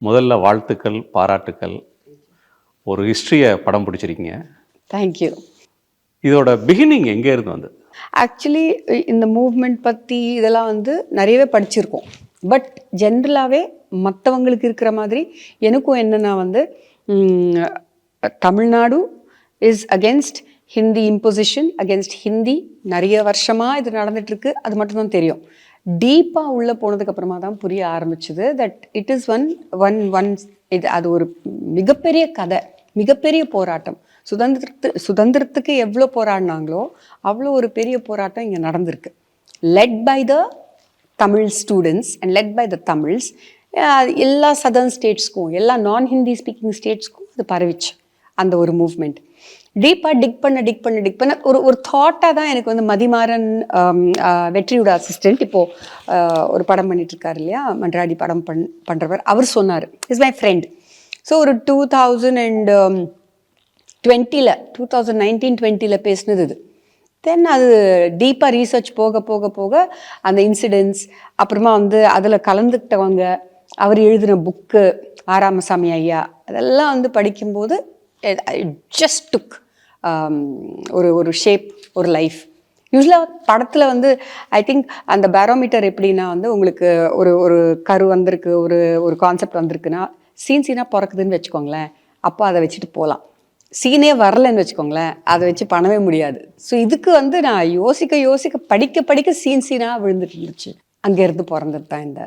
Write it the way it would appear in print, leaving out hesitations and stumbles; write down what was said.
முதல்ல வாழ்த்துக்கள், பாராட்டுக்கள். ஒரு ஹிஸ்ட்ரிய படம் பிடிச்சிருக்கீங்க. தேங்க்யூ. இதோட பிகினிங் எங்கே இருந்து வந்தது? ஆக்சுவலி இந்த மூவ்மெண்ட் பற்றி இதெல்லாம் வந்து நிறையவே படிச்சிருக்கோம். பட் ஜென்ரலாகவே மற்றவங்களுக்கு இருக்கிற மாதிரி எனக்கும் என்னென்னா வந்து Tamil Nadu is against Hindi imposition, against Hindi. நிறைய வருஷமாக இது நடந்துகிட்ருக்கு. அது மட்டும்தான் தெரியும். டீப்பாக உள்ளே போனதுக்கப்புறமா தான் புரிய ஆரம்பிச்சுது தட் இட் இஸ் ஒன் இது அது ஒரு மிகப்பெரிய கதை, மிகப்பெரிய போராட்டம். சுதந்திரத்துக்கு எவ்வளோ போராடினாங்களோ அவ்வளோ ஒரு பெரிய போராட்டம் இங்கே நடந்திருக்கு. Led by the Tamil students and led by the Tamils. எல்லா சதர்ன் ஸ்டேட்ஸ்க்கும், எல்லா நான் ஹிந்தி ஸ்பீக்கிங் ஸ்டேட்ஸ்க்கும் அது பரவிச்சு அந்த ஒரு மூவ்மெண்ட். டீப்பாக டிக் பண்ண ஒரு தாட்டாக தான் எனக்கு வந்து மதிமாறன், வெற்றியோட அசிஸ்டண்ட், இப்போது ஒரு படம் பண்ணிகிட்ருக்காரு இல்லையா, மன்றாடி படம் பண்ணுறவர், அவர் சொன்னார். Is my friend. ஸோ ஒரு 2019-20 பேசினது இது. தென் அது டீப்பாக ரீசர்ச் போக போக போக அந்த இன்சிடென்ட்ஸ், அப்புறமா வந்து அதில் கலந்துக்கிட்டவங்க, அவர் எழுதின புக்கு ஆராமசாமி ஐயா, அதெல்லாம் வந்து படிக்கும்போது ஜஸ்ட் டுக் ஒரு ஷேப், ஒரு லைஃப். யூஸ்வலாக படத்தில் வந்து ஐ திங்க் அந்த பேரோமீட்டர் எப்படின்னா வந்து உங்களுக்கு ஒரு கரு வந்திருக்கு, ஒரு கான்செப்ட் வந்திருக்குன்னா சீனாக பிறக்குதுன்னு வச்சுக்கோங்களேன். அப்போ அதை வச்சுட்டு போகலாம். சீனே வரலன்னு வச்சுக்கோங்களேன், அதை வச்சு பண்ணவே முடியாது. ஸோ இதுக்கு வந்து நான் யோசிக்க படிக்க சீனாக விழுந்துட்டு இருந்துச்சு. அங்கேருந்து பிறந்தது தான் இந்த